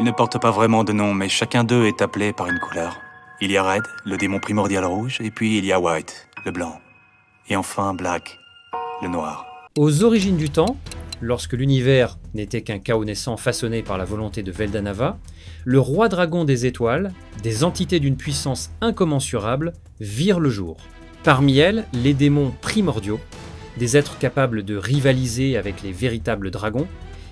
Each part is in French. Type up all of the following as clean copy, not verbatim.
Ils ne portent pas vraiment de nom, mais chacun d'eux est appelé par une couleur. Il y a Red, le démon primordial rouge, et puis il y a White, le blanc. Et enfin Black, le noir. Aux origines du temps, lorsque l'univers n'était qu'un chaos naissant façonné par la volonté de Veldanava, le roi dragon des étoiles, des entités d'une puissance incommensurable, virent le jour. Parmi elles, les démons primordiaux, des êtres capables de rivaliser avec les véritables dragons,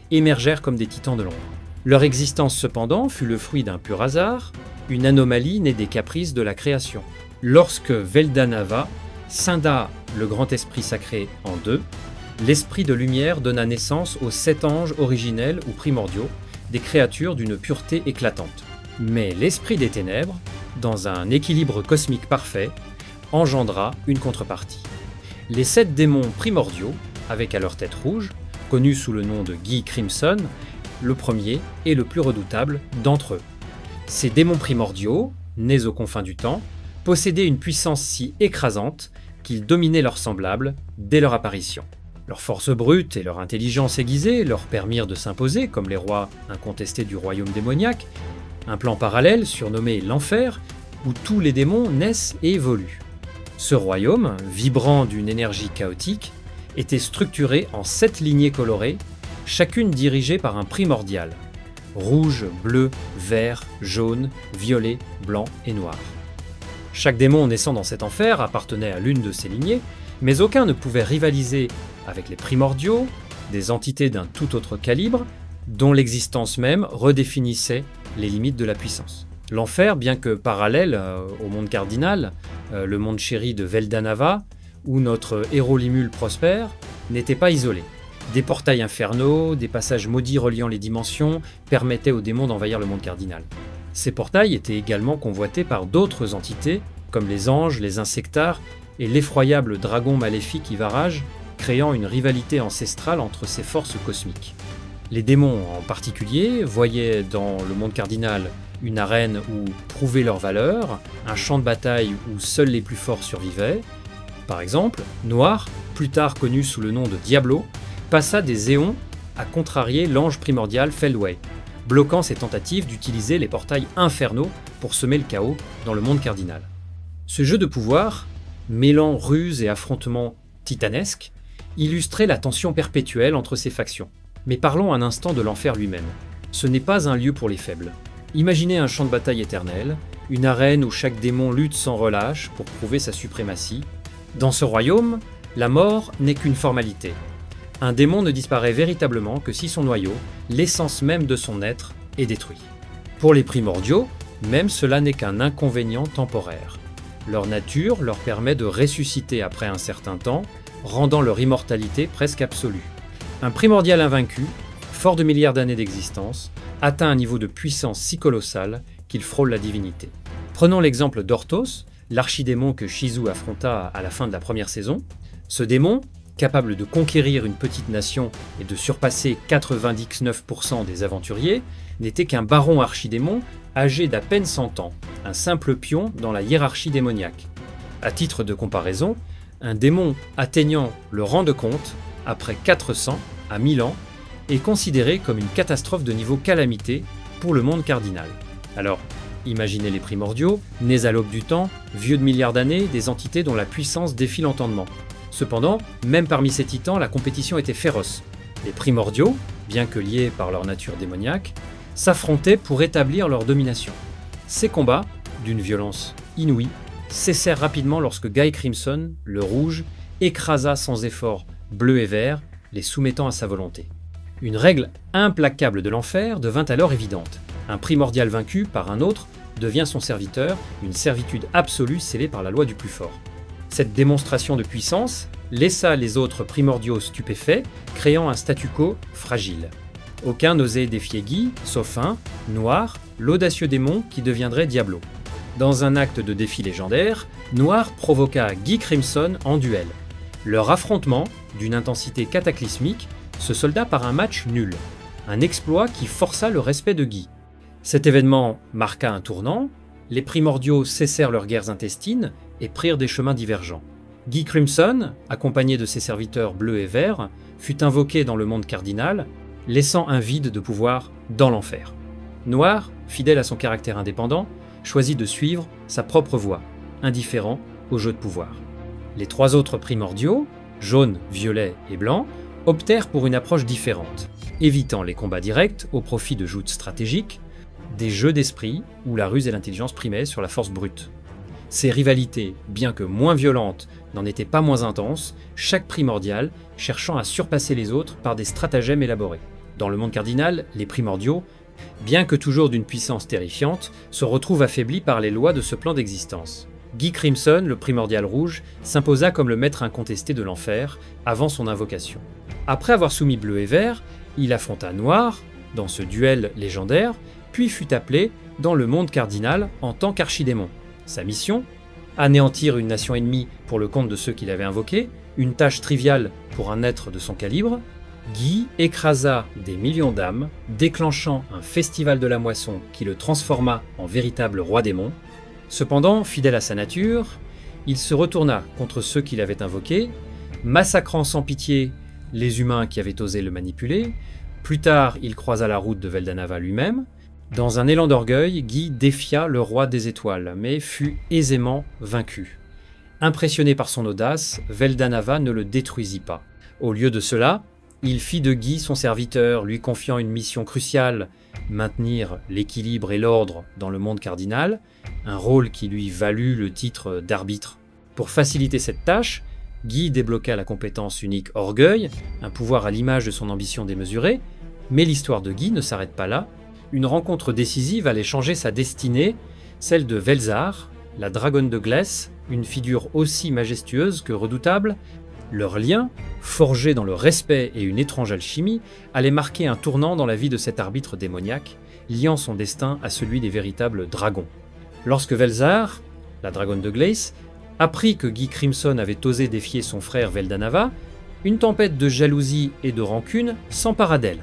émergèrent comme des titans de l'ombre. Leur existence cependant fut le fruit d'un pur hasard, une anomalie née des caprices de la création. Lorsque Veldanava scinda le grand esprit sacré en deux, l'esprit de lumière donna naissance aux 7 anges originels ou primordiaux, des créatures d'une pureté éclatante. Mais l'esprit des ténèbres, dans un équilibre cosmique parfait, engendra une contrepartie. Les 7 démons primordiaux, avec à leur tête rouge, connus sous le nom de Guy Crimson, le premier et le plus redoutable d'entre eux. Ces démons primordiaux, nés aux confins du temps, possédaient une puissance si écrasante qu'ils dominaient leurs semblables dès leur apparition. Leur force brute et leur intelligence aiguisée leur permirent de s'imposer comme les rois incontestés du royaume démoniaque, un plan parallèle surnommé l'Enfer, où tous les démons naissent et évoluent. Ce royaume, vibrant d'une énergie chaotique, était structuré en 7 lignées colorées, chacune dirigée par un primordial, rouge, bleu, vert, jaune, violet, blanc et noir. Chaque démon naissant dans cet enfer appartenait à l'une de ces lignées, mais aucun ne pouvait rivaliser avec les primordiaux, des entités d'un tout autre calibre, dont l'existence même redéfinissait les limites de la puissance. L'enfer, bien que parallèle au monde cardinal, le monde chéri de Veldanava, où notre héros Limule prospère, n'était pas isolé. Des portails infernaux, des passages maudits reliant les dimensions, permettaient aux démons d'envahir le monde cardinal. Ces portails étaient également convoités par d'autres entités, comme les anges, les insectares et l'effroyable dragon maléfique Ivaraj, créant une rivalité ancestrale entre ces forces cosmiques. Les démons en particulier voyaient dans le monde cardinal une arène où prouver leur valeur, un champ de bataille où seuls les plus forts survivaient. Par exemple, Noir, plus tard connu sous le nom de Diablo, passa des éons à contrarier l'ange primordial Feldway, bloquant ses tentatives d'utiliser les portails infernaux pour semer le chaos dans le monde cardinal. Ce jeu de pouvoir, mêlant ruse et affrontements titanesques, illustrait la tension perpétuelle entre ces factions. Mais parlons un instant de l'enfer lui-même. Ce n'est pas un lieu pour les faibles. Imaginez un champ de bataille éternel, une arène où chaque démon lutte sans relâche pour prouver sa suprématie. Dans ce royaume, la mort n'est qu'une formalité. Un démon ne disparaît véritablement que si son noyau, l'essence même de son être, est détruit. Pour les primordiaux, même cela n'est qu'un inconvénient temporaire. Leur nature leur permet de ressusciter après un certain temps, rendant leur immortalité presque absolue. Un primordial invaincu, fort de milliards d'années d'existence, atteint un niveau de puissance si colossal qu'il frôle la divinité. Prenons l'exemple d'Orthos, l'archidémon que Shizu affronta à la fin de la première saison. Ce démon, capable de conquérir une petite nation et de surpasser 99% des aventuriers, n'était qu'un baron archidémon âgé d'à peine 100 ans, un simple pion dans la hiérarchie démoniaque. À titre de comparaison, un démon atteignant le rang de comte, après 400 à 1000 ans, est considéré comme une catastrophe de niveau calamité pour le monde cardinal. Alors, imaginez les primordiaux, nés à l'aube du temps, vieux de milliards d'années, des entités dont la puissance défie l'entendement. Cependant, même parmi ces titans, la compétition était féroce. Les primordiaux, bien que liés par leur nature démoniaque, s'affrontaient pour établir leur domination. Ces combats, d'une violence inouïe, cessèrent rapidement lorsque Guy Crimson, le rouge, écrasa sans effort bleu et vert, les soumettant à sa volonté. Une règle implacable de l'enfer devint alors évidente. Un primordial vaincu par un autre devient son serviteur, une servitude absolue scellée par la loi du plus fort. Cette démonstration de puissance laissa les autres primordiaux stupéfaits, créant un statu quo fragile. Aucun n'osait défier Guy, sauf un, Noir, l'audacieux démon qui deviendrait Diablo. Dans un acte de défi légendaire, Noir provoqua Guy Crimson en duel. Leur affrontement, d'une intensité cataclysmique, se solda par un match nul, un exploit qui força le respect de Guy. Cet événement marqua un tournant, les primordiaux cessèrent leurs guerres intestines et prirent des chemins divergents. Guy Crimson, accompagné de ses serviteurs bleus et verts, fut invoqué dans le monde cardinal, laissant un vide de pouvoir dans l'enfer. Noir, fidèle à son caractère indépendant, choisit de suivre sa propre voie, indifférent au jeu de pouvoir. Les 3 autres primordiaux, jaune, violet et blanc, optèrent pour une approche différente, évitant les combats directs au profit de joutes stratégiques, des jeux d'esprit où la ruse et l'intelligence primaient sur la force brute. Ces rivalités, bien que moins violentes, n'en étaient pas moins intenses, chaque primordial cherchant à surpasser les autres par des stratagèmes élaborés. Dans le monde cardinal, les primordiaux, bien que toujours d'une puissance terrifiante, se retrouvent affaiblis par les lois de ce plan d'existence. Guy Crimson, le primordial rouge, s'imposa comme le maître incontesté de l'enfer avant son invocation. Après avoir soumis bleu et vert, il affronta noir dans ce duel légendaire, puis fut appelé dans le monde cardinal en tant qu'archidémon. Sa mission ? Anéantir une nation ennemie pour le compte de ceux qu'il avait invoqués, une tâche triviale pour un être de son calibre. Guy écrasa des millions d'âmes, déclenchant un festival de la moisson qui le transforma en véritable roi démon. Cependant, fidèle à sa nature, il se retourna contre ceux qu'il avait invoqués, massacrant sans pitié les humains qui avaient osé le manipuler. Plus tard, il croisa la route de Veldanava lui-même. Dans un élan d'orgueil, Guy défia le roi des étoiles, mais fut aisément vaincu. Impressionné par son audace, Veldanava ne le détruisit pas. Au lieu de cela, il fit de Guy son serviteur, lui confiant une mission cruciale, maintenir l'équilibre et l'ordre dans le monde cardinal, un rôle qui lui valut le titre d'arbitre. Pour faciliter cette tâche, Guy débloqua la compétence unique Orgueil, un pouvoir à l'image de son ambition démesurée, mais l'histoire de Guy ne s'arrête pas là. Une rencontre décisive allait changer sa destinée, celle de Velzar, la dragonne de glace, une figure aussi majestueuse que redoutable. Leur lien, forgé dans le respect et une étrange alchimie, allait marquer un tournant dans la vie de cet arbitre démoniaque, liant son destin à celui des véritables dragons. Lorsque Velzar, la dragonne de glace, apprit que Guy Crimson avait osé défier son frère Veldanava, une tempête de jalousie et de rancune s'empara d'elle.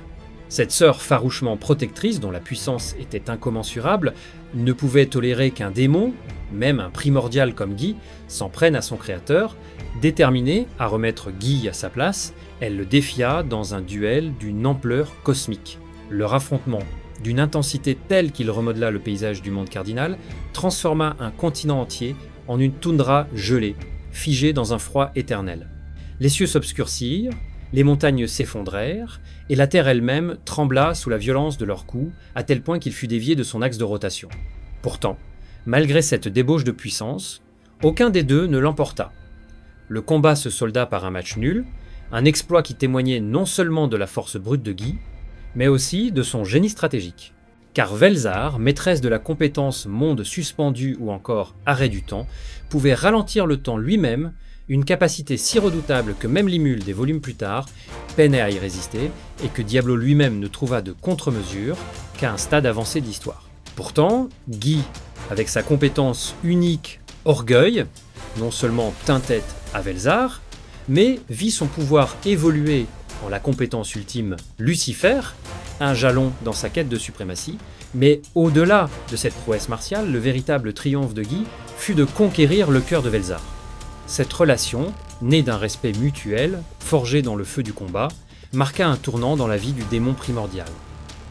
Cette sœur farouchement protectrice, dont la puissance était incommensurable, ne pouvait tolérer qu'un démon, même un primordial comme Guy, s'en prenne à son créateur. Déterminée à remettre Guy à sa place, elle le défia dans un duel d'une ampleur cosmique. Leur affrontement, d'une intensité telle qu'il remodela le paysage du monde cardinal, transforma un continent entier en une toundra gelée, figée dans un froid éternel. Les cieux s'obscurcirent, les montagnes s'effondrèrent, et la terre elle-même trembla sous la violence de leurs coups, à tel point qu'il fut dévié de son axe de rotation. Pourtant, malgré cette débauche de puissance, aucun des deux ne l'emporta. Le combat se solda par un match nul, un exploit qui témoignait non seulement de la force brute de Guy, mais aussi de son génie stratégique. Car Velzar, maîtresse de la compétence monde suspendu ou encore arrêt du temps, pouvait ralentir le temps lui-même, une capacité si redoutable que même Limul, des volumes plus tard, peinait à y résister, et que Diablo lui-même ne trouva de contre-mesure qu'à un stade avancé de l'histoire. Pourtant, Guy, avec sa compétence unique Orgueil, non seulement tint tête à Velzar, mais vit son pouvoir évoluer en la compétence ultime Lucifer, un jalon dans sa quête de suprématie, mais au-delà de cette prouesse martiale, le véritable triomphe de Guy fut de conquérir le cœur de Velzar. Cette relation, née d'un respect mutuel, forgé dans le feu du combat, marqua un tournant dans la vie du démon primordial.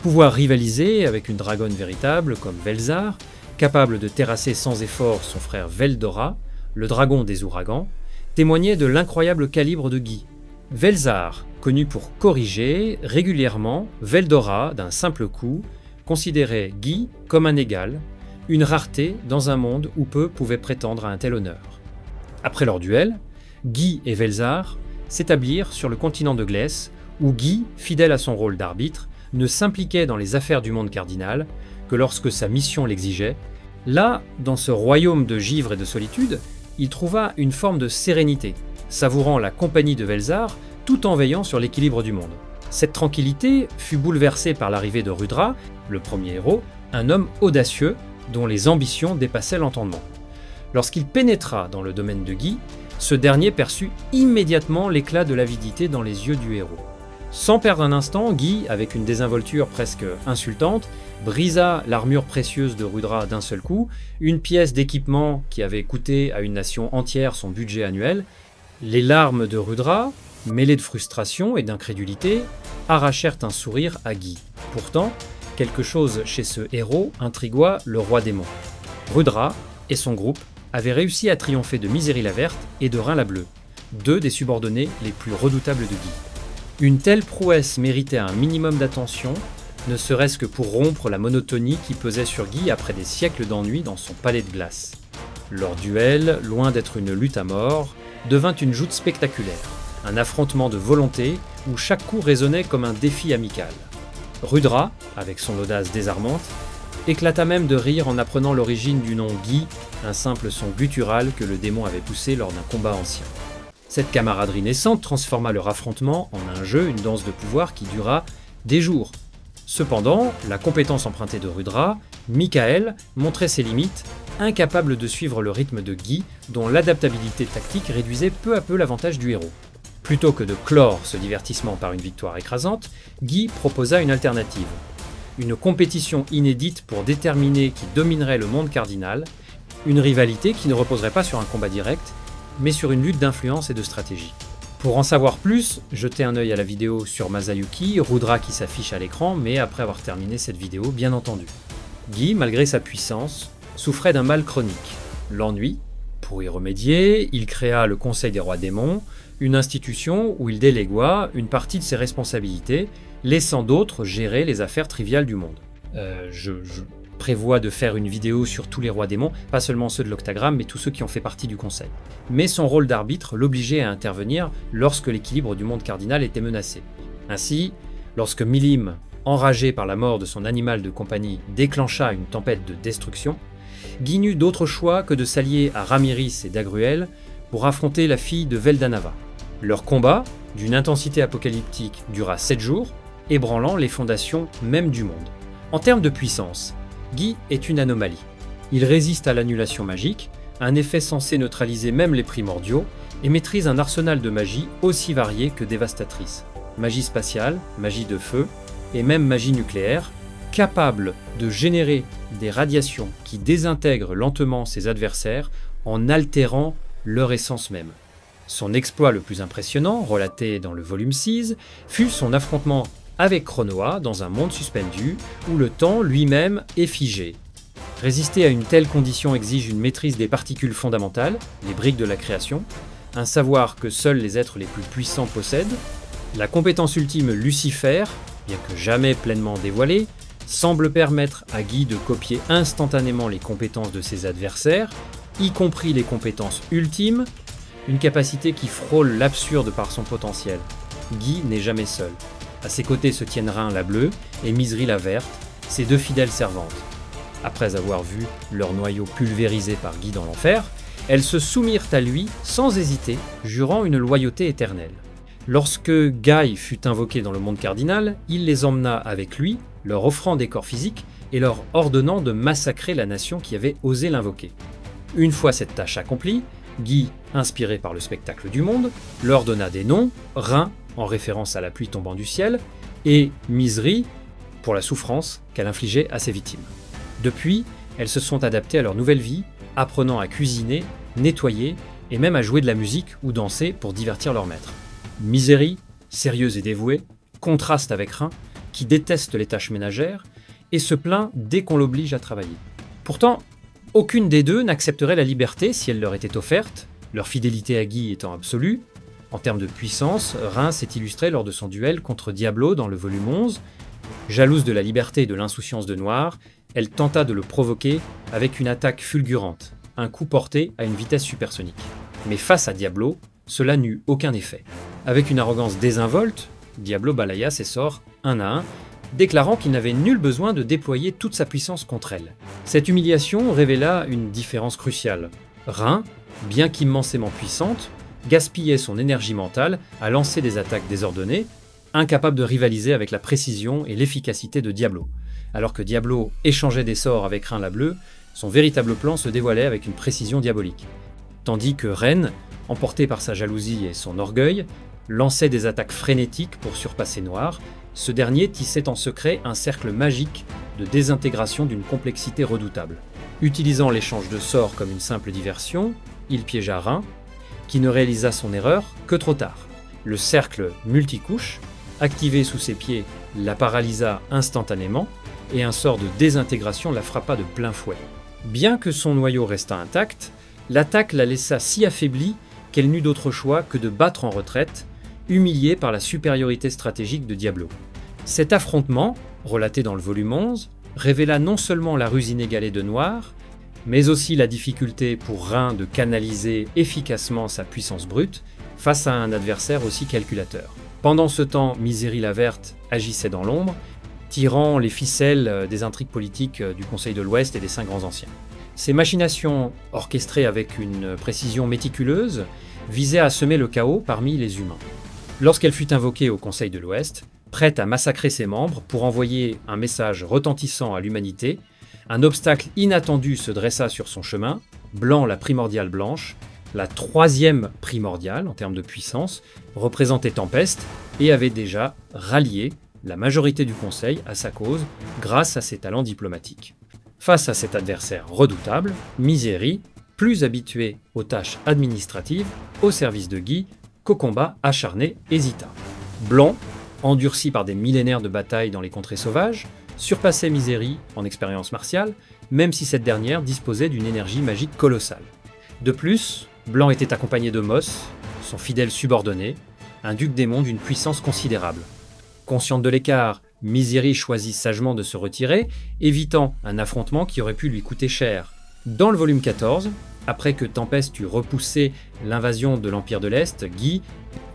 Pouvoir rivaliser avec une dragonne véritable comme Velzar, capable de terrasser sans effort son frère Veldora, le dragon des ouragans, témoignait de l'incroyable calibre de Guy. Velzar, connu pour corriger régulièrement Veldora d'un simple coup, considérait Guy comme un égal, une rareté dans un monde où peu pouvaient prétendre à un tel honneur. Après leur duel, Guy et Velzar s'établirent sur le continent de Glace, où Guy, fidèle à son rôle d'arbitre, ne s'impliquait dans les affaires du monde cardinal que lorsque sa mission l'exigeait. Là, dans ce royaume de givre et de solitude, il trouva une forme de sérénité, savourant la compagnie de Velzar tout en veillant sur l'équilibre du monde. Cette tranquillité fut bouleversée par l'arrivée de Rudra, le premier héros, un homme audacieux dont les ambitions dépassaient l'entendement. Lorsqu'il pénétra dans le domaine de Guy, ce dernier perçut immédiatement l'éclat de l'avidité dans les yeux du héros. Sans perdre un instant, Guy, avec une désinvolture presque insultante, brisa l'armure précieuse de Rudra d'un seul coup, une pièce d'équipement qui avait coûté à une nation entière son budget annuel. Les larmes de Rudra, mêlées de frustration et d'incrédulité, arrachèrent un sourire à Guy. Pourtant, Quelque chose chez ce héros intrigua le roi démon. Rudra et son groupe avaient réussi à triompher de Misery la Verte et de Rhin la Bleue, deux des subordonnés les plus redoutables de Guy. Une telle prouesse méritait un minimum d'attention, ne serait-ce que pour rompre la monotonie qui pesait sur Guy après des siècles d'ennui dans son palais de glace. Leur duel, loin d'être une lutte à mort, devint une joute spectaculaire, un affrontement de volonté où chaque coup résonnait comme un défi amical. Rudra, avec son audace désarmante, éclata même de rire en apprenant l'origine du nom Guy, un simple son guttural que le démon avait poussé lors d'un combat ancien. Cette camaraderie naissante transforma leur affrontement en un jeu, une danse de pouvoir qui dura des jours. Cependant, la compétence empruntée de Rudra, Michael, montrait ses limites, incapable de suivre le rythme de Guy, dont l'adaptabilité tactique réduisait peu à peu l'avantage du héros. Plutôt que de clore ce divertissement par une victoire écrasante, Guy proposa une alternative. Une compétition inédite pour déterminer qui dominerait le monde cardinal, une rivalité qui ne reposerait pas sur un combat direct, mais sur une lutte d'influence et de stratégie. Pour en savoir plus, jetez un œil à la vidéo sur Masayuki, Rudra qui s'affiche à l'écran, mais après avoir terminé cette vidéo, bien entendu. Guy, malgré sa puissance, souffrait d'un mal chronique, l'ennui. Pour y remédier, il créa le Conseil des Rois Démons, une institution où il délégua une partie de ses responsabilités, laissant d'autres gérer les affaires triviales du monde. Je prévois de faire une vidéo sur tous les rois démons, pas seulement ceux de l'Octagramme, mais tous ceux qui ont fait partie du Conseil. Mais son rôle d'arbitre l'obligeait à intervenir lorsque l'équilibre du monde cardinal était menacé. Ainsi, lorsque Milim, enragé par la mort de son animal de compagnie, déclencha une tempête de destruction, Guy n'eut d'autre choix que de s'allier à Ramiris et Dagruel pour affronter la fille de Veldanava. Leur combat, d'une intensité apocalyptique, dura 7 jours, ébranlant les fondations même du monde. En termes de puissance, Guy est une anomalie. Il résiste à l'annulation magique, un effet censé neutraliser même les primordiaux, et maîtrise un arsenal de magie aussi varié que dévastatrice. Magie spatiale, magie de feu, et même magie nucléaire, capable de générer des radiations qui désintègrent lentement ses adversaires en altérant leur essence même. Son exploit le plus impressionnant, relaté dans le volume 6, fut son affrontement avec Chronoa dans un monde suspendu où le temps lui-même est figé. Résister à une telle condition exige une maîtrise des particules fondamentales, les briques de la création, un savoir que seuls les êtres les plus puissants possèdent. La compétence ultime Lucifer, bien que jamais pleinement dévoilée, semble permettre à Guy de copier instantanément les compétences de ses adversaires, y compris les compétences ultimes, une capacité qui frôle l'absurde par son potentiel. Guy n'est jamais seul. À ses côtés se tiennent Rhin la Bleue et Misery la Verte, ses deux fidèles servantes. Après avoir vu leur noyau pulvérisé par Guy dans l'enfer, elles se soumirent à lui sans hésiter, jurant une loyauté éternelle. Lorsque Guy fut invoqué dans le monde cardinal, il les emmena avec lui, leur offrant des corps physiques et leur ordonnant de massacrer la nation qui avait osé l'invoquer. Une fois cette tâche accomplie, Guy, inspiré par le spectacle du monde, leur donna des noms, Rhin, en référence à la pluie tombant du ciel, et Misery, pour la souffrance qu'elle infligeait à ses victimes. Depuis, elles se sont adaptées à leur nouvelle vie, apprenant à cuisiner, nettoyer et même à jouer de la musique ou danser pour divertir leur maître. Misery, sérieuse et dévouée, contraste avec Rhin, qui déteste les tâches ménagères et se plaint dès qu'on l'oblige à travailler. Pourtant, aucune des deux n'accepterait la liberté si elle leur était offerte, leur fidélité à Guy étant absolue. En termes de puissance, Rhin s'est illustré lors de son duel contre Diablo dans le volume 11. Jalouse de la liberté et de l'insouciance de Noir, elle tenta de le provoquer avec une attaque fulgurante, un coup porté à une vitesse supersonique. Mais face à Diablo, cela n'eut aucun effet. Avec une arrogance désinvolte, Diablo balaya ses sorts un à un, déclarant qu'il n'avait nul besoin de déployer toute sa puissance contre elle. Cette humiliation révéla une différence cruciale. Rhin, bien qu'immensément puissante, gaspillait son énergie mentale à lancer des attaques désordonnées, incapable de rivaliser avec la précision et l'efficacité de Diablo. Alors que Diablo échangeait des sorts avec Rhin la Bleue, son véritable plan se dévoilait avec une précision diabolique. Tandis que Ren, emporté par sa jalousie et son orgueil, lançait des attaques frénétiques pour surpasser Noir, ce dernier tissait en secret un cercle magique de désintégration d'une complexité redoutable. Utilisant l'échange de sorts comme une simple diversion, il piégea Rhin, qui ne réalisa son erreur que trop tard. Le cercle multicouche, activé sous ses pieds, la paralysa instantanément, et un sort de désintégration la frappa de plein fouet. Bien que son noyau restât intact, l'attaque la laissa si affaiblie qu'elle n'eut d'autre choix que de battre en retraite, humiliée par la supériorité stratégique de Diablo. Cet affrontement, relaté dans le volume 11, révéla non seulement la ruse inégalée de Noir, mais aussi la difficulté pour Rhin de canaliser efficacement sa puissance brute face à un adversaire aussi calculateur. Pendant ce temps, Misery la Verte agissait dans l'ombre, tirant les ficelles des intrigues politiques du Conseil de l'Ouest et des Cinq Grands Anciens. Ces machinations, orchestrées avec une précision méticuleuse, visaient à semer le chaos parmi les humains. Lorsqu'elle fut invoquée au Conseil de l'Ouest, prête à massacrer ses membres pour envoyer un message retentissant à l'humanité, un obstacle inattendu se dressa sur son chemin, Blanc la primordiale blanche, la troisième primordiale en termes de puissance, représentait Tempeste et avait déjà rallié la majorité du Conseil à sa cause grâce à ses talents diplomatiques. Face à cet adversaire redoutable, Misery, plus habitué aux tâches administratives, au service de Guy, qu'au combat acharné, hésita. Blanc, endurci par des millénaires de batailles dans les contrées sauvages, surpassait Misery en expérience martiale, même si cette dernière disposait d'une énergie magique colossale. De plus, Blanc était accompagné de Moss, son fidèle subordonné, un duc démon d'une puissance considérable. Consciente de l'écart, Misery choisit sagement de se retirer, évitant un affrontement qui aurait pu lui coûter cher. Dans le volume 14, après que Tempeste eut repoussé l'invasion de l'Empire de l'Est, Guy,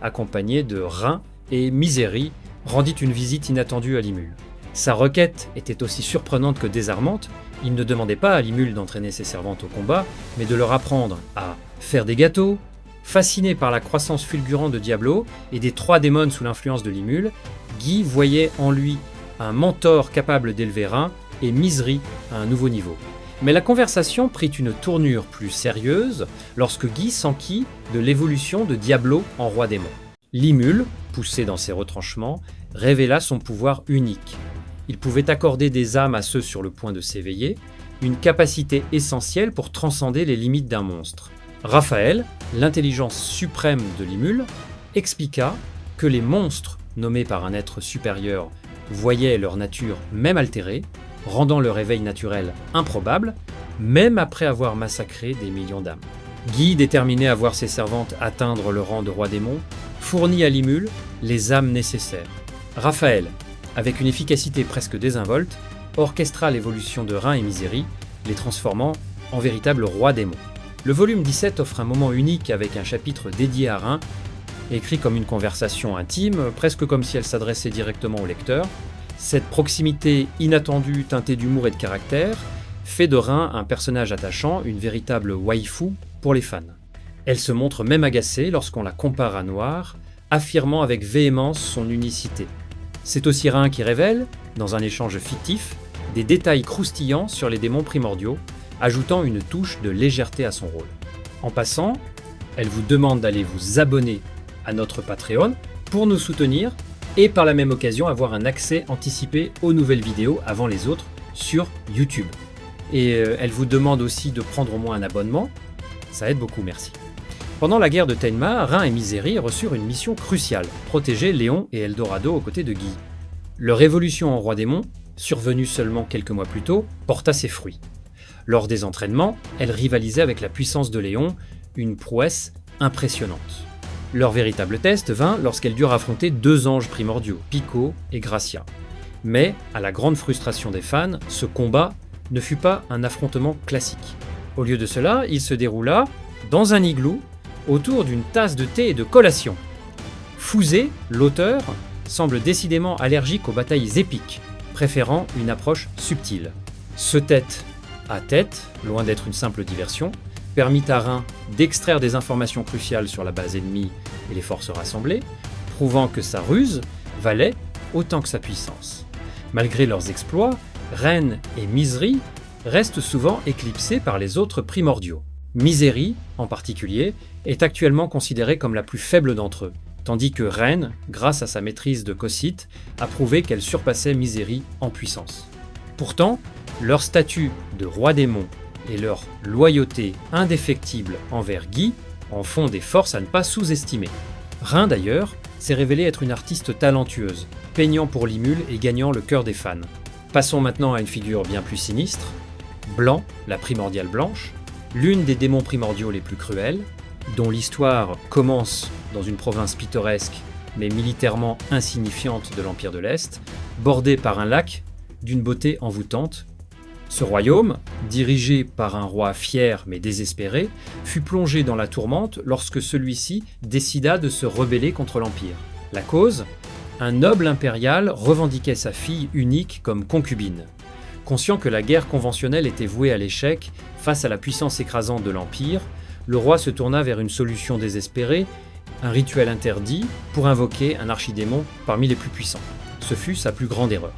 accompagné de Rhin et Misery, rendit une visite inattendue à Limul. Sa requête était aussi surprenante que désarmante. Il ne demandait pas à Limul d'entraîner ses servantes au combat, mais de leur apprendre à faire des gâteaux. Fasciné par la croissance fulgurante de Diablo et des trois démons sous l'influence de Limul, Guy voyait en lui un mentor capable d'élever Rhin et Misery à un nouveau niveau. Mais la conversation prit une tournure plus sérieuse lorsque Guy s'enquit de l'évolution de Diablo en roi démon. Limul, poussé dans ses retranchements, révéla son pouvoir unique. Il pouvait accorder des âmes à ceux sur le point de s'éveiller, une capacité essentielle pour transcender les limites d'un monstre. Raphaël, l'intelligence suprême de Limul, expliqua que les monstres nommés par un être supérieur voyaient leur nature même altérée, rendant le réveil naturel improbable, même après avoir massacré des millions d'âmes. Guy, déterminé à voir ses servantes atteindre le rang de roi démon, fournit à Limul les âmes nécessaires. Raphaël, avec une efficacité presque désinvolte, orchestra l'évolution de Rhin et Misery, les transformant en véritables rois démons. Le volume 17 offre un moment unique avec un chapitre dédié à Rhin, écrit comme une conversation intime, presque comme si elle s'adressait directement au lecteur. Cette proximité inattendue, teintée d'humour et de caractère, fait de Rhin un personnage attachant, une véritable waifu pour les fans. Elle se montre même agacée lorsqu'on la compare à Noir, affirmant avec véhémence son unicité. C'est aussi Rhin qui révèle, dans un échange fictif, des détails croustillants sur les démons primordiaux, ajoutant une touche de légèreté à son rôle. En passant, elle vous demande d'aller vous abonner à notre Patreon pour nous soutenir et par la même occasion avoir un accès anticipé aux nouvelles vidéos avant les autres sur YouTube. Et elle vous demande aussi de prendre au moins un abonnement, ça aide beaucoup, merci. Pendant la guerre de Tenma, Rhin et Misery reçurent une mission cruciale, protéger Léon et Eldorado aux côtés de Guy. Leur évolution en roi démon, survenue seulement quelques mois plus tôt, porta ses fruits. Lors des entraînements, elle rivalisait avec la puissance de Léon, une prouesse impressionnante. Leur véritable test vint lorsqu'elles durent affronter deux anges primordiaux, Pico et Gracia. Mais, à la grande frustration des fans, ce combat ne fut pas un affrontement classique. Au lieu de cela, il se déroula dans un igloo, autour d'une tasse de thé et de collation. Fouzé, l'auteur, semble décidément allergique aux batailles épiques, préférant une approche subtile. Ce tête à tête, loin d'être une simple diversion, permit à Rhin d'extraire des informations cruciales sur la base ennemie et les forces rassemblées, prouvant que sa ruse valait autant que sa puissance. Malgré leurs exploits, Ren et Misery restent souvent éclipsés par les autres primordiaux. Misery, en particulier, est actuellement considérée comme la plus faible d'entre eux, tandis que Ren, grâce à sa maîtrise de Cocyte, a prouvé qu'elle surpassait Misery en puissance. Pourtant, leur statut de roi démon et leur loyauté indéfectible envers Guy en font des forces à ne pas sous-estimer. Rin, d'ailleurs, s'est révélée être une artiste talentueuse, peignant pour Limul et gagnant le cœur des fans. Passons maintenant à une figure bien plus sinistre. Blanc, la primordiale blanche, l'une des démons primordiaux les plus cruels, dont l'histoire commence dans une province pittoresque mais militairement insignifiante de l'Empire de l'Est, bordée par un lac d'une beauté envoûtante. Ce royaume, dirigé par un roi fier mais désespéré, fut plongé dans la tourmente lorsque celui-ci décida de se rebeller contre l'Empire. La cause ? Un noble impérial revendiquait sa fille unique comme concubine. Conscient que la guerre conventionnelle était vouée à l'échec face à la puissance écrasante de l'Empire, le roi se tourna vers une solution désespérée, un rituel interdit pour invoquer un archidémon parmi les plus puissants. Ce fut sa plus grande erreur.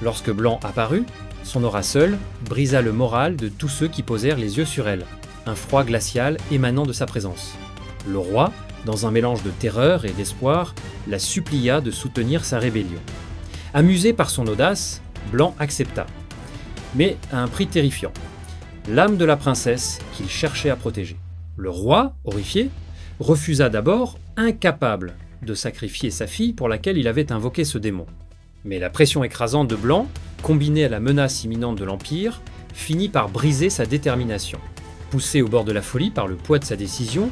Lorsque Blanc apparut, son aura seule brisa le moral de tous ceux qui posèrent les yeux sur elle, un froid glacial émanant de sa présence. Le roi, dans un mélange de terreur et d'espoir, la supplia de soutenir sa rébellion. Amusé par son audace, Blanc accepta, mais à un prix terrifiant. L'âme de la princesse qu'il cherchait à protéger. Le roi, horrifié, refusa d'abord, incapable de sacrifier sa fille pour laquelle il avait invoqué ce démon. Mais la pression écrasante de Blanc, combinée à la menace imminente de l'Empire, finit par briser sa détermination. Poussé au bord de la folie par le poids de sa décision,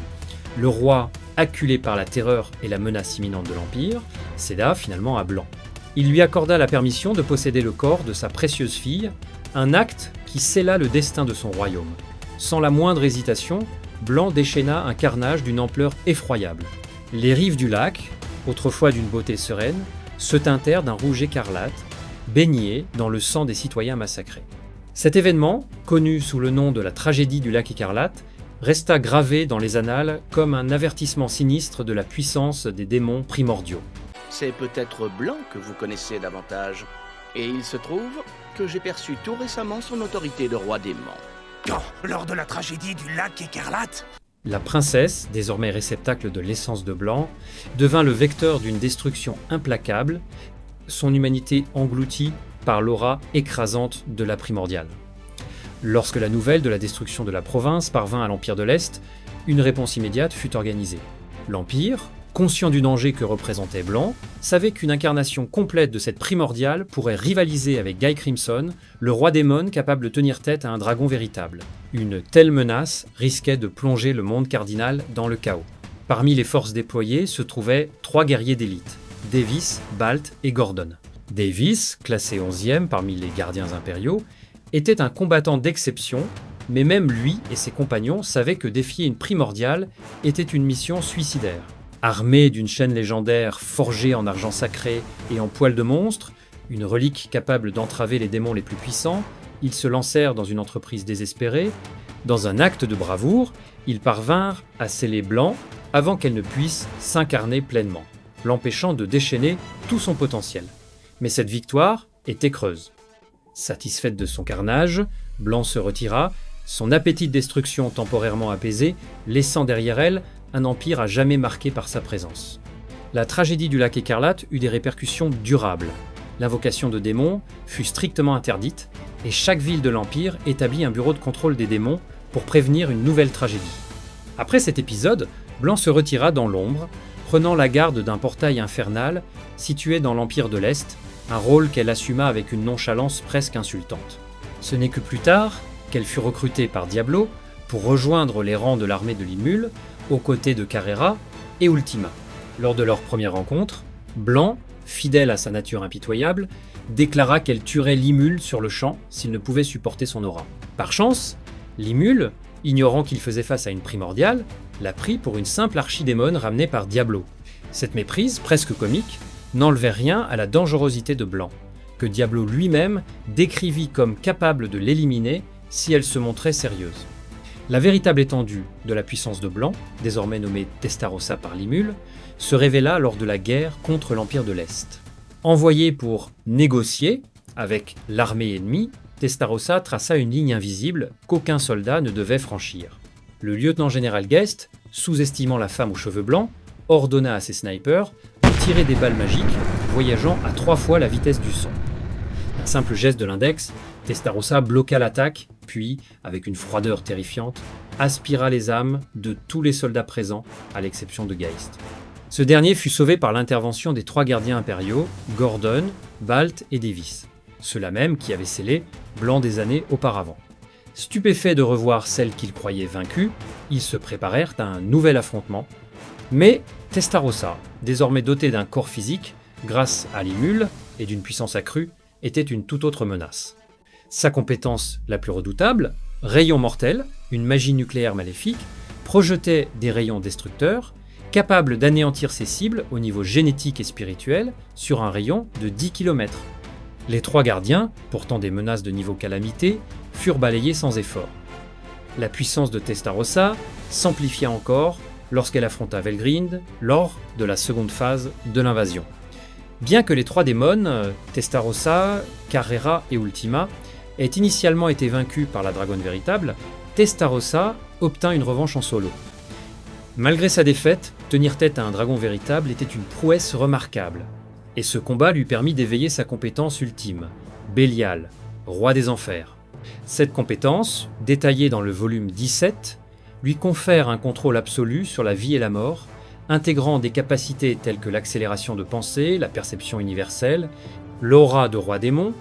le roi, acculé par la terreur et la menace imminente de l'Empire, céda finalement à Blanc. Il lui accorda la permission de posséder le corps de sa précieuse fille, un acte qui scella le destin de son royaume. Sans la moindre hésitation, Blanc déchaîna un carnage d'une ampleur effroyable. Les rives du lac, autrefois d'une beauté sereine, se teintèrent d'un rouge écarlate, baigné dans le sang des citoyens massacrés. Cet événement, connu sous le nom de la tragédie du lac écarlate, resta gravé dans les annales comme un avertissement sinistre de la puissance des démons primordiaux. C'est peut-être Blanc que vous connaissez davantage. Et il se trouve que j'ai perçu tout récemment son autorité de roi démon. Quand, lors de la tragédie du lac écarlate ? La princesse, désormais réceptacle de l'essence de Blanc, devint le vecteur d'une destruction implacable, son humanité engloutie par l'aura écrasante de la primordiale. Lorsque la nouvelle de la destruction de la province parvint à l'Empire de l'Est, une réponse immédiate fut organisée. L'Empire, conscient du danger que représentait Blanc, savait qu'une incarnation complète de cette primordiale pourrait rivaliser avec Guy Crimson, le roi démon capable de tenir tête à un dragon véritable. Une telle menace risquait de plonger le monde cardinal dans le chaos. Parmi les forces déployées se trouvaient 3 guerriers d'élite, Davis, Balt et Gordon. Davis, classé 11e parmi les gardiens impériaux, était un combattant d'exception, mais même lui et ses compagnons savaient que défier une primordiale était une mission suicidaire. Armés d'une chaîne légendaire forgée en argent sacré et en poil de monstre, une relique capable d'entraver les démons les plus puissants, ils se lancèrent dans une entreprise désespérée. Dans un acte de bravoure, ils parvinrent à sceller Blanc avant qu'elle ne puisse s'incarner pleinement, l'empêchant de déchaîner tout son potentiel. Mais cette victoire était creuse. Satisfaite de son carnage, Blanc se retira, son appétit de destruction temporairement apaisé, laissant derrière elle un empire à jamais marqué par sa présence. La tragédie du lac écarlate eut des répercussions durables. L'invocation de démons fut strictement interdite et chaque ville de l'Empire établit un bureau de contrôle des démons pour prévenir une nouvelle tragédie. Après cet épisode, Blanc se retira dans l'ombre, prenant la garde d'un portail infernal situé dans l'Empire de l'Est, un rôle qu'elle assuma avec une nonchalance presque insultante. Ce n'est que plus tard qu'elle fut recrutée par Diablo pour rejoindre les rangs de l'armée de Limul, aux côtés de Carrera et Ultima. Lors de leur première rencontre, Blanc, fidèle à sa nature impitoyable, déclara qu'elle tuerait Limul sur le champ s'il ne pouvait supporter son aura. Par chance, Limul, ignorant qu'il faisait face à une primordiale, l'a pris pour une simple archidémone ramenée par Diablo. Cette méprise, presque comique, n'enlevait rien à la dangerosité de Blanc, que Diablo lui-même décrivit comme capable de l'éliminer si elle se montrait sérieuse. La véritable étendue de la puissance de Blanc, désormais nommée Testarossa par Limul, se révéla lors de la guerre contre l'Empire de l'Est. Envoyé pour négocier avec l'armée ennemie, Testarossa traça une ligne invisible qu'aucun soldat ne devait franchir. Le lieutenant-général Guest, sous-estimant la femme aux cheveux blancs, ordonna à ses snipers de tirer des balles magiques voyageant à 3 fois la vitesse du son. D'un simple geste de l'index, Testarossa bloqua l'attaque, puis, avec une froideur terrifiante, aspira les âmes de tous les soldats présents, à l'exception de Geist. Ce dernier fut sauvé par l'intervention des 3 gardiens impériaux, Gordon, Balt et Davis. ceux-là même qui avaient scellé Blanc des années auparavant. Stupéfaits de revoir celle qu'ils croyaient vaincue, ils se préparèrent à un nouvel affrontement. Mais Testarossa, désormais doté d'un corps physique, grâce à Limule et d'une puissance accrue, était une toute autre menace. Sa compétence la plus redoutable, Rayon mortel, une magie nucléaire maléfique, projetait des rayons destructeurs, capables d'anéantir ses cibles au niveau génétique et spirituel sur un rayon de 10 km. Les 3 gardiens, pourtant des menaces de niveau calamité, furent balayés sans effort. La puissance de Testarossa s'amplifia encore lorsqu'elle affronta Velgrind lors de la seconde phase de l'invasion. Bien que les 3 démons, Testarossa, Carrera et Ultima, aient initialement été vaincus par la dragonne véritable, Testarossa obtint une revanche en solo. Malgré sa défaite, tenir tête à un dragon véritable était une prouesse remarquable, et ce combat lui permit d'éveiller sa compétence ultime, Bélial, roi des enfers. Cette compétence, détaillée dans le volume 17, lui confère un contrôle absolu sur la vie et la mort, intégrant des capacités telles que l'accélération de pensée, la perception universelle, l'aura de roi démon,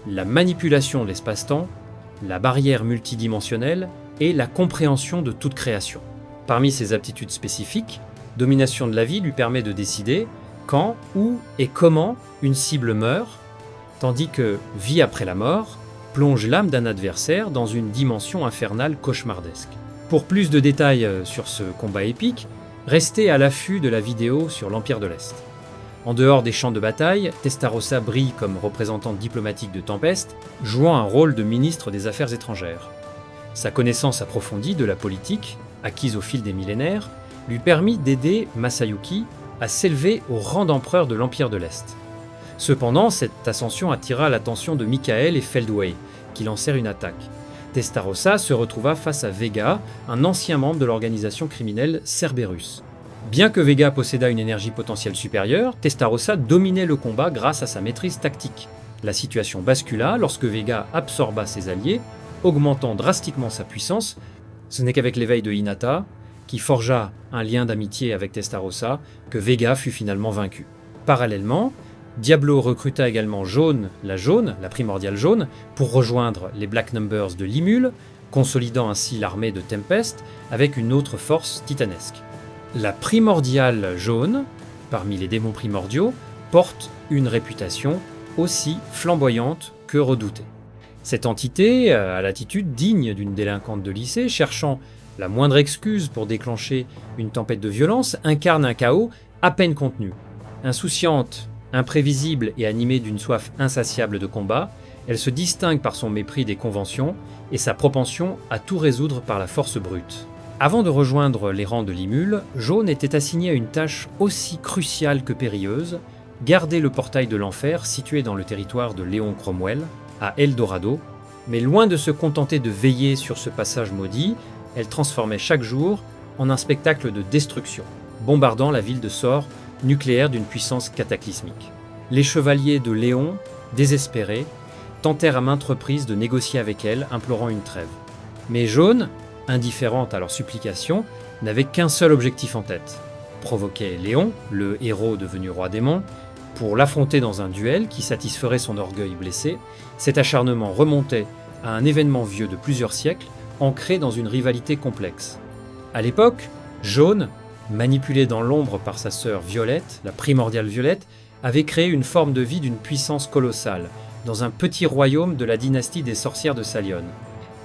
la manipulation de l'espace-temps, la barrière multidimensionnelle et la compréhension de toute création. Parmi ses aptitudes spécifiques, domination de la vie lui permet de décider quand, où et comment une cible meurt, tandis que vie après la mort plonge l'âme d'un adversaire dans une dimension infernale cauchemardesque. Pour plus de détails sur ce combat épique, restez à l'affût de la vidéo sur l'Empire de l'Est. En dehors des champs de bataille, Testarossa brille comme représentante diplomatique de Tempest, jouant un rôle de ministre des Affaires étrangères. Sa connaissance approfondie de la politique, acquise au fil des millénaires, lui permit d'aider Masayuki à s'élever au rang d'empereur de l'Empire de l'Est. Cependant, cette ascension attira l'attention de Michael et Feldway, qui lancèrent une attaque. Testarossa se retrouva face à Vega, un ancien membre de l'organisation criminelle Cerberus. Bien que Vega possédât une énergie potentielle supérieure, Testarossa dominait le combat grâce à sa maîtrise tactique. La situation bascula lorsque Vega absorba ses alliés, augmentant drastiquement sa puissance. Ce n'est qu'avec l'éveil de Hinata, qui forgea un lien d'amitié avec Testarossa, que Vega fut finalement vaincu. Parallèlement, Diablo recruta également Jaune, la primordiale jaune, pour rejoindre les Black Numbers de Limule, consolidant ainsi l'armée de Tempest avec une autre force titanesque. La primordiale jaune, parmi les démons primordiaux, porte une réputation aussi flamboyante que redoutée. Cette entité, à l'attitude digne d'une délinquante de lycée, cherchant la moindre excuse pour déclencher une tempête de violence, incarne un chaos à peine contenu. Insouciante, imprévisible et animée d'une soif insatiable de combat, elle se distingue par son mépris des conventions et sa propension à tout résoudre par la force brute. Avant de rejoindre les rangs de Limule, Jaune était assigné à une tâche aussi cruciale que périlleuse, garder le portail de l'enfer situé dans le territoire de Léon Cromwell, à Eldorado, mais loin de se contenter de veiller sur ce passage maudit, elle transformait chaque jour en un spectacle de destruction, bombardant la ville de Sor, nucléaire d'une puissance cataclysmique. Les chevaliers de Léon, désespérés, tentèrent à maintes reprises de négocier avec elle, implorant une trêve. Mais Jaune, indifférente à leurs supplications, n'avait qu'un seul objectif en tête, provoquer Léon, le héros devenu roi démon, pour l'affronter dans un duel qui satisferait son orgueil blessé. Cet acharnement remontait à un événement vieux de plusieurs siècles, ancré dans une rivalité complexe. À l'époque, Jaune, manipulé dans l'ombre par sa sœur Violette, la primordiale Violette, avait créé une forme de vie d'une puissance colossale, dans un petit royaume de la dynastie des sorcières de Salion.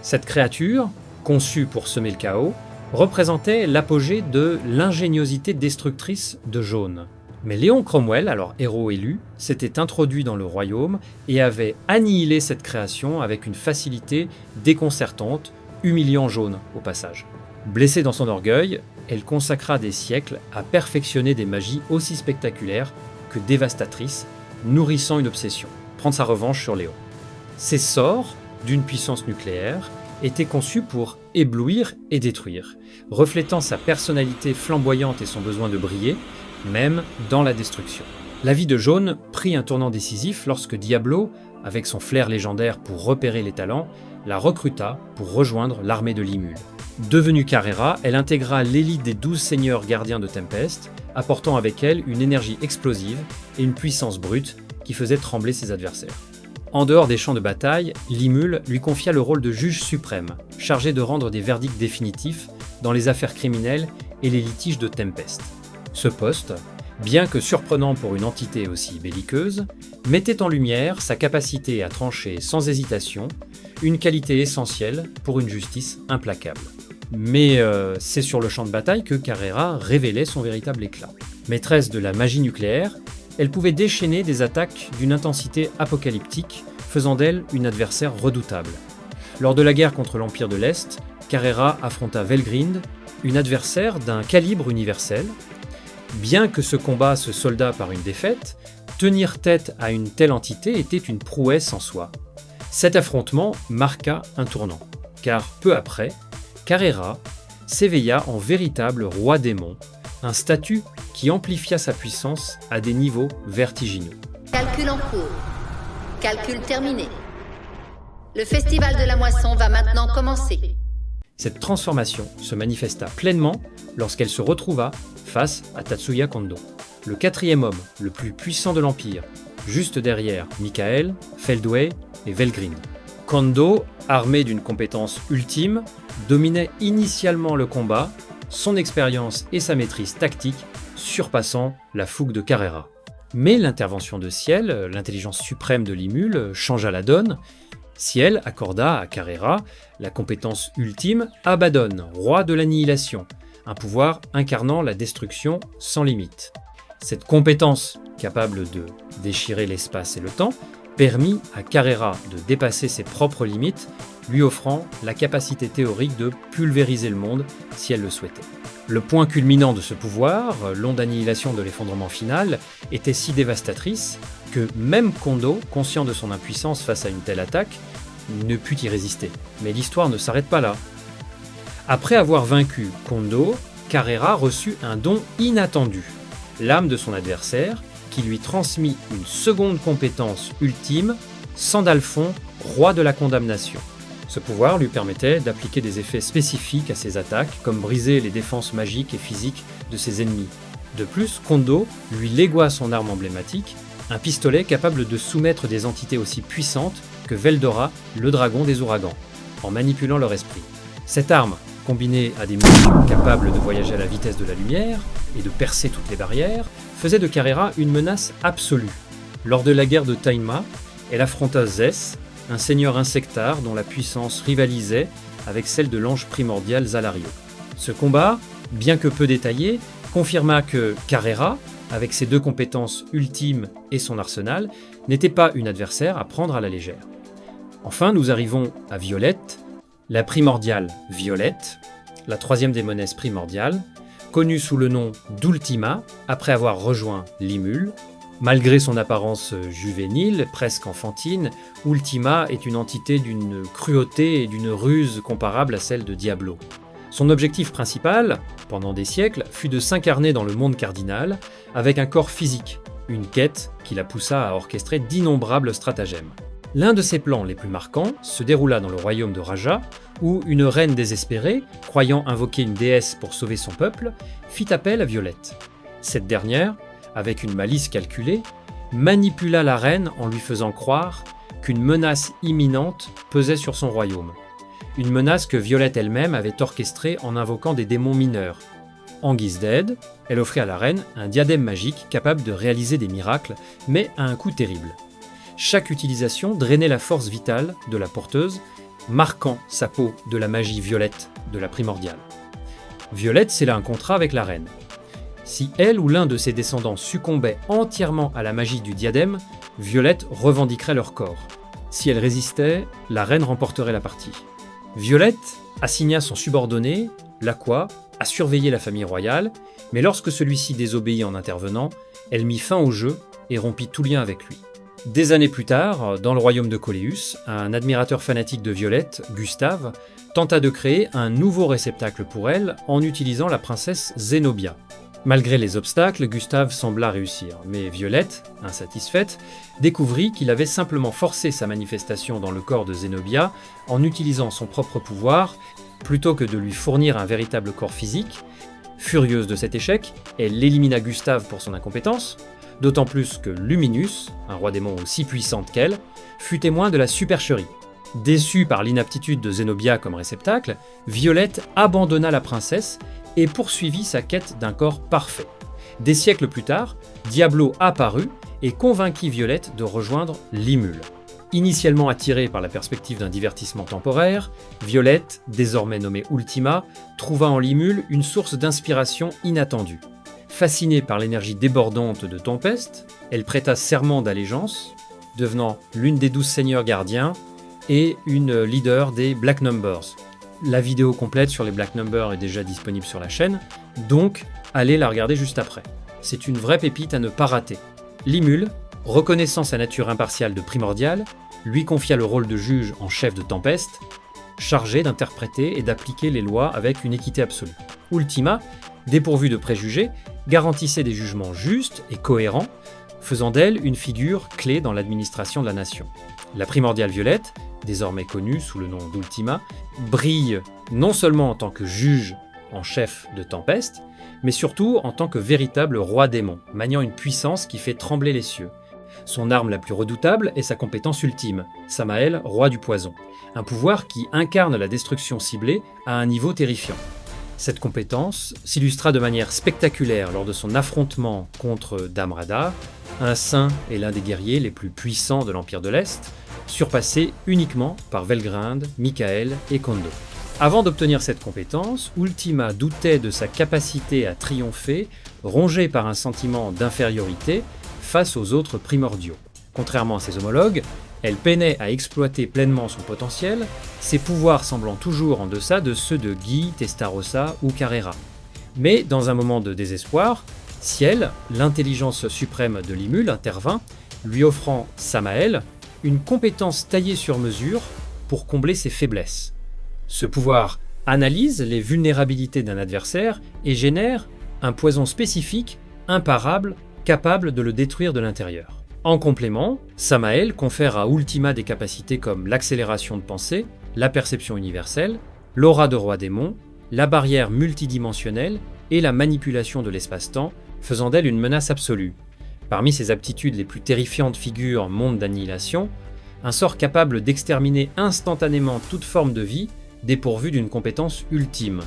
Cette créature, conçue pour semer le chaos, représentait l'apogée de l'ingéniosité destructrice de Jaune. Mais Léon Cromwell, alors héros élu, s'était introduit dans le royaume et avait annihilé cette création avec une facilité déconcertante, humiliant Jaune au passage. Blessée dans son orgueil, elle consacra des siècles à perfectionner des magies aussi spectaculaires que dévastatrices, nourrissant une obsession, prendre sa revanche sur Léon. Ses sorts, d'une puissance nucléaire, étaient conçus pour éblouir et détruire, reflétant sa personnalité flamboyante et son besoin de briller, même dans la destruction. La vie de Jaune prit un tournant décisif lorsque Diablo, avec son flair légendaire pour repérer les talents, la recruta pour rejoindre l'armée de Limule. Devenue Carrera, elle intégra l'élite des 12 seigneurs gardiens de Tempest, apportant avec elle une énergie explosive et une puissance brute qui faisait trembler ses adversaires. En dehors des champs de bataille, Limul lui confia le rôle de juge suprême, chargé de rendre des verdicts définitifs dans les affaires criminelles et les litiges de Tempest. Ce poste, bien que surprenant pour une entité aussi belliqueuse, mettait en lumière sa capacité à trancher sans hésitation, une qualité essentielle pour une justice implacable. Mais c'est sur le champ de bataille que Carrera révélait son véritable éclat. Maîtresse de la magie nucléaire, elle pouvait déchaîner des attaques d'une intensité apocalyptique, faisant d'elle une adversaire redoutable. Lors de la guerre contre l'Empire de l'Est, Carrera affronta Velgrind, une adversaire d'un calibre universel. Bien que ce combat se solda par une défaite, tenir tête à une telle entité était une prouesse en soi. Cet affrontement marqua un tournant, car peu après, Carrera s'éveilla en véritable roi démon, un statut qui amplifia sa puissance à des niveaux vertigineux. Calcul en cours. Calcul terminé. Le festival de la moisson va maintenant commencer. Cette transformation se manifesta pleinement lorsqu'elle se retrouva face à Tatsuya Kondo, le quatrième homme le plus puissant de l'Empire, juste derrière Mikael, Feldway et Velgrind. Kondo, armé d'une compétence ultime, dominait initialement le combat, son expérience et sa maîtrise tactique surpassant la fougue de Carrera. Mais l'intervention de Ciel, l'intelligence suprême de Limul, changea la donne. Ciel accorda à Carrera la compétence ultime Abaddon, roi de l'annihilation, un pouvoir incarnant la destruction sans limite. Cette compétence, capable de déchirer l'espace et le temps, permit à Carrera de dépasser ses propres limites, lui offrant la capacité théorique de pulvériser le monde si elle le souhaitait. Le point culminant de ce pouvoir, l'onde d'annihilation de l'effondrement final, était si dévastatrice que même Kondo, conscient de son impuissance face à une telle attaque, ne put y résister. Mais l'histoire ne s'arrête pas là. Après avoir vaincu Kondo, Carrera reçut un don inattendu, l'âme de son adversaire, qui lui transmit une seconde compétence ultime, Sandalphon, roi de la condamnation. Ce pouvoir lui permettait d'appliquer des effets spécifiques à ses attaques, comme briser les défenses magiques et physiques de ses ennemis. De plus, Kondo lui légua son arme emblématique, un pistolet capable de soumettre des entités aussi puissantes que Veldora, le dragon des ouragans, en manipulant leur esprit. Cette arme, combinée à des munitions capables de voyager à la vitesse de la lumière et de percer toutes les barrières, faisait de Carrera une menace absolue. Lors de la guerre de Taima, elle affronta Zess, un seigneur insectard dont la puissance rivalisait avec celle de l'ange primordial Zalario. Ce combat, bien que peu détaillé, confirma que Carrera, avec ses deux compétences ultimes et son arsenal, n'était pas une adversaire à prendre à la légère. Enfin, nous arrivons à Violette, la primordiale Violette, la troisième démonesse primordiale, connue sous le nom d'Ultima après avoir rejoint Limul. Malgré son apparence juvénile, presque enfantine, Ultima est une entité d'une cruauté et d'une ruse comparables à celle de Diablo. Son objectif principal, pendant des siècles, fut de s'incarner dans le monde cardinal avec un corps physique, une quête qui la poussa à orchestrer d'innombrables stratagèmes. L'un de ses plans les plus marquants se déroula dans le royaume de Raja, où une reine désespérée, croyant invoquer une déesse pour sauver son peuple, fit appel à Violette. Cette dernière, avec une malice calculée, manipula la reine en lui faisant croire qu'une menace imminente pesait sur son royaume. Une menace que Violette elle-même avait orchestrée en invoquant des démons mineurs. En guise d'aide, elle offrit à la reine un diadème magique capable de réaliser des miracles, mais à un coût terrible. Chaque utilisation drainait la force vitale de la porteuse, marquant sa peau de la magie violette de la primordiale. Violette scella un contrat avec la reine. Si elle ou l'un de ses descendants succombait entièrement à la magie du diadème, Violette revendiquerait leur corps. Si elle résistait, la reine remporterait la partie. Violette assigna son subordonné, Laqua, à surveiller la famille royale, mais lorsque celui-ci désobéit en intervenant, elle mit fin au jeu et rompit tout lien avec lui. Des années plus tard, dans le royaume de Coléus, un admirateur fanatique de Violette, Gustave, tenta de créer un nouveau réceptacle pour elle en utilisant la princesse Zenobia. Malgré les obstacles, Gustave sembla réussir, mais Violette, insatisfaite, découvrit qu'il avait simplement forcé sa manifestation dans le corps de Zenobia en utilisant son propre pouvoir, plutôt que de lui fournir un véritable corps physique. Furieuse de cet échec, elle élimina Gustave pour son incompétence. d'autant plus que Luminus, un roi démon aussi puissante qu'elle, fut témoin de la supercherie. Déçue par l'inaptitude de Zenobia comme réceptacle, Violette abandonna la princesse et poursuivit sa quête d'un corps parfait. Des siècles plus tard, Diablo apparut et convainquit Violette de rejoindre Limule. Initialement attirée par la perspective d'un divertissement temporaire, Violette, désormais nommée Ultima, trouva en Limule une source d'inspiration inattendue. Fascinée par l'énergie débordante de Tempest, elle prêta serment d'allégeance, devenant l'une des 12 seigneurs gardiens et une leader des Black Numbers. La vidéo complète sur les Black Numbers est déjà disponible sur la chaîne, donc allez la regarder juste après. C'est une vraie pépite à ne pas rater. Limule, reconnaissant sa nature impartiale de Primordial, lui confia le rôle de juge en chef de Tempest, chargé d'interpréter et d'appliquer les lois avec une équité absolue. Ultima, dépourvue de préjugés, garantissait des jugements justes et cohérents, faisant d'elle une figure clé dans l'administration de la nation. La Primordiale Violette, désormais connue sous le nom d'Ultima, brille non seulement en tant que juge en chef de Tempest, mais surtout en tant que véritable roi démon, maniant une puissance qui fait trembler les cieux. Son arme la plus redoutable est sa compétence ultime, Samael, roi du poison, un pouvoir qui incarne la destruction ciblée à un niveau terrifiant. Cette compétence s'illustra de manière spectaculaire lors de son affrontement contre Damrada, un saint et l'un des guerriers les plus puissants de l'Empire de l'Est, surpassé uniquement par Velgrind, Michael et Kondo. Avant d'obtenir cette compétence, Ultima doutait de sa capacité à triompher, rongée par un sentiment d'infériorité face aux autres primordiaux. Contrairement à ses homologues, elle peinait à exploiter pleinement son potentiel, ses pouvoirs semblant toujours en deçà de ceux de Guy, Testarossa ou Carrera. Mais dans un moment de désespoir, Ciel, l'intelligence suprême de Limule, intervint, lui offrant Samael, une compétence taillée sur mesure pour combler ses faiblesses. Ce pouvoir analyse les vulnérabilités d'un adversaire et génère un poison spécifique, imparable, capable de le détruire de l'intérieur. En complément, Samael confère à Ultima des capacités comme l'accélération de pensée, la perception universelle, l'aura de roi démon, la barrière multidimensionnelle et la manipulation de l'espace-temps, faisant d'elle une menace absolue. Parmi ses aptitudes les plus terrifiantes figurent Monde d'annihilation, un sort capable d'exterminer instantanément toute forme de vie dépourvue d'une compétence ultime.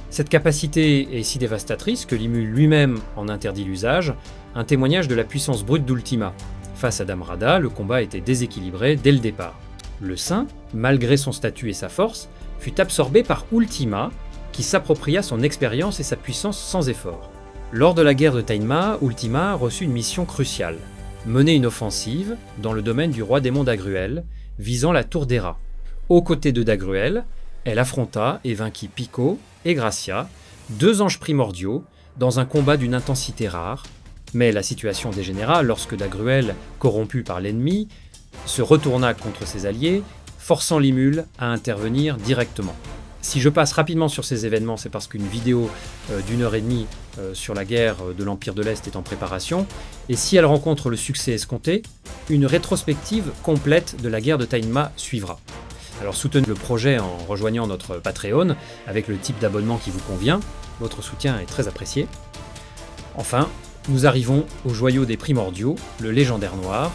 Cette capacité est si dévastatrice que Limule lui-même en interdit l'usage, un témoignage de la puissance brute d'Ultima. Face à Damrada, le combat était déséquilibré dès le départ. Le Saint, malgré son statut et sa force, fut absorbé par Ultima, qui s'appropria son expérience et sa puissance sans effort. Lors de la guerre de Tainma, Ultima reçut une mission cruciale, mener une offensive dans le domaine du roi démon d'Agruel, visant la tour d'Hera. Aux côtés de Dagruel, elle affronta et vainquit Pico et Gracia, deux anges primordiaux, dans un combat d'une intensité rare, mais la situation dégénéra lorsque Dagruel, corrompu par l'ennemi, se retourna contre ses alliés, forçant Limule à intervenir directement. Si je passe rapidement sur ces événements, c'est parce qu'une vidéo d'1h30 sur la guerre de l'Empire de l'Est est en préparation, et si elle rencontre le succès escompté, une rétrospective complète de la guerre de Tainma suivra. Alors soutenez le projet en rejoignant notre Patreon avec le type d'abonnement qui vous convient, votre soutien est très apprécié. Enfin, nous arrivons au joyau des primordiaux, le légendaire noir,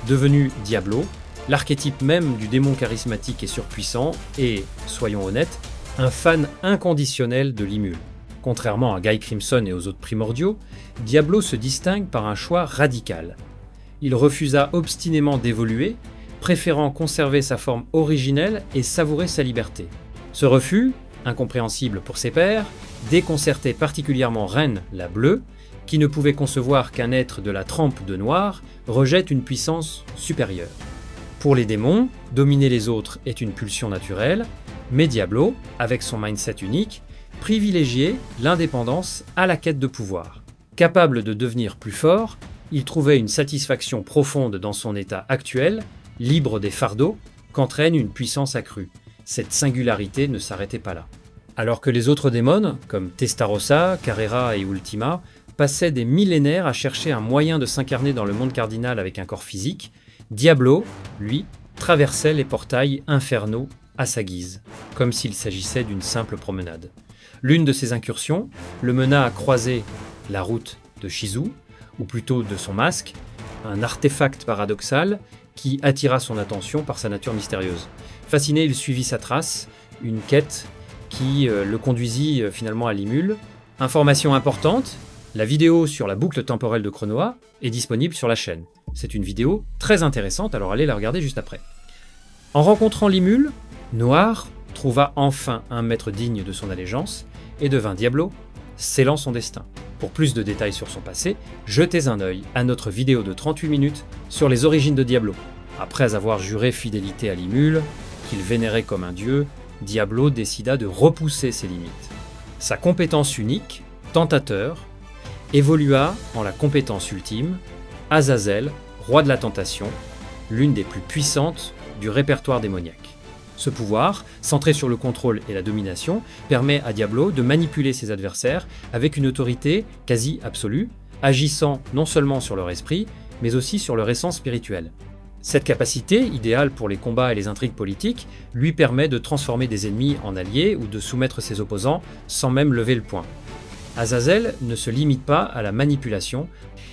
devenu Diablo, l'archétype même du démon charismatique et surpuissant, et, soyons honnêtes, un fan inconditionnel de Limule. Contrairement à Guy Crimson et aux autres primordiaux, Diablo se distingue par un choix radical. Il refusa obstinément d'évoluer, préférant conserver sa forme originelle et savourer sa liberté. Ce refus, incompréhensible pour ses pairs, déconcertait particulièrement Ren, la bleue, qui ne pouvait concevoir qu'un être de la trempe de noir rejette une puissance supérieure. Pour les démons, dominer les autres est une pulsion naturelle, mais Diablo, avec son mindset unique, privilégiait l'indépendance à la quête de pouvoir. Capable de devenir plus fort, il trouvait une satisfaction profonde dans son état actuel, libre des fardeaux, qu'entraîne une puissance accrue. Cette singularité ne s'arrêtait pas là. Alors que les autres démons, comme Testarossa, Carrera et Ultima, passaient des millénaires à chercher un moyen de s'incarner dans le monde cardinal avec un corps physique, Diablo, lui, traversait les portails infernaux à sa guise, comme s'il s'agissait d'une simple promenade. L'une de ses incursions le mena à croiser la route de Shizu, ou plutôt de son masque, un artefact paradoxal qui attira son attention par sa nature mystérieuse. Fasciné, il suivit sa trace, une quête qui le conduisit finalement à Limul. Information importante, la vidéo sur la boucle temporelle de Chronoa est disponible sur la chaîne. C'est une vidéo très intéressante, alors allez la regarder juste après. En rencontrant Limul, Noir trouva enfin un maître digne de son allégeance et devint Diablo, scellant son destin. Pour plus de détails sur son passé, jetez un œil à notre vidéo de 38 minutes sur les origines de Diablo. Après avoir juré fidélité à Limul, qu'il vénérait comme un dieu, Diablo décida de repousser ses limites. Sa compétence unique, Tentateur, évolua en la compétence ultime, Azazel, roi de la tentation, l'une des plus puissantes du répertoire démoniaque. Ce pouvoir, centré sur le contrôle et la domination, permet à Diablo de manipuler ses adversaires avec une autorité quasi absolue, agissant non seulement sur leur esprit, mais aussi sur leur essence spirituelle. Cette capacité, idéale pour les combats et les intrigues politiques, lui permet de transformer des ennemis en alliés ou de soumettre ses opposants sans même lever le poing. Azazel ne se limite pas à la manipulation,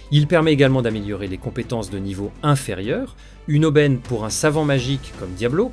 il permet également d'améliorer les compétences de niveau inférieur, une aubaine pour un savant magique comme Diablo.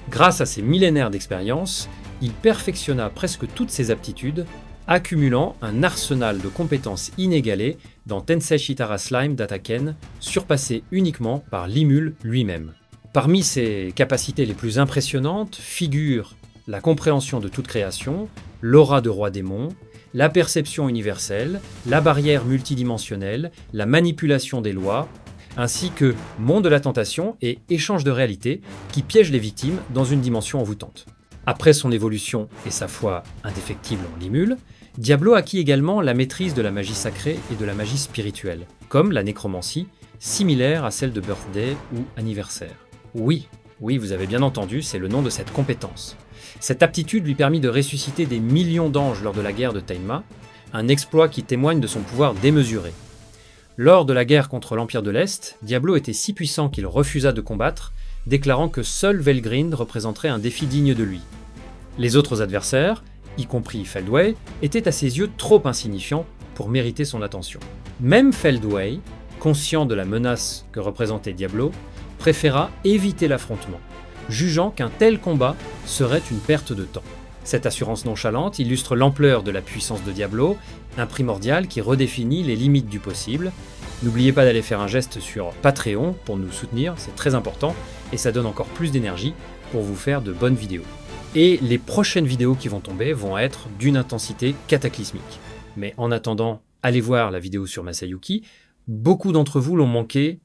Grâce à ses millénaires d'expérience, il perfectionna presque toutes ses aptitudes, accumulant un arsenal de compétences inégalées dans Tensei Shitara Slime d'Ataken, surpassé uniquement par Limul lui-même. Parmi ses capacités les plus impressionnantes figurent la compréhension de toute création, l'aura de roi démon, la perception universelle, la barrière multidimensionnelle, la manipulation des lois, ainsi que monde de la tentation et échange de réalité qui piège les victimes dans une dimension envoûtante. Après son évolution et sa foi indéfectible en Limul, Diablo acquit également la maîtrise de la magie sacrée et de la magie spirituelle, comme la nécromancie, similaire à celle de Birthday ou Anniversaire. Oui, vous avez bien entendu, c'est le nom de cette compétence. Cette aptitude lui permit de ressusciter des millions d'anges lors de la guerre de Tenma, un exploit qui témoigne de son pouvoir démesuré. Lors de la guerre contre l'Empire de l'Est, Diablo était si puissant qu'il refusa de combattre, déclarant que seul Velgrind représenterait un défi digne de lui. Les autres adversaires, y compris Feldway, étaient à ses yeux trop insignifiants pour mériter son attention. Même Feldway, conscient de la menace que représentait Diablo, préféra éviter l'affrontement, jugeant qu'un tel combat serait une perte de temps. Cette assurance nonchalante illustre l'ampleur de la puissance de Diablo, un primordial qui redéfinit les limites du possible. N'oubliez pas d'aller faire un geste sur Patreon pour nous soutenir, c'est très important, et ça donne encore plus d'énergie pour vous faire de bonnes vidéos. Et les prochaines vidéos qui vont tomber vont être d'une intensité cataclysmique. Mais en attendant, allez voir la vidéo sur Masayuki, beaucoup d'entre vous l'ont manqué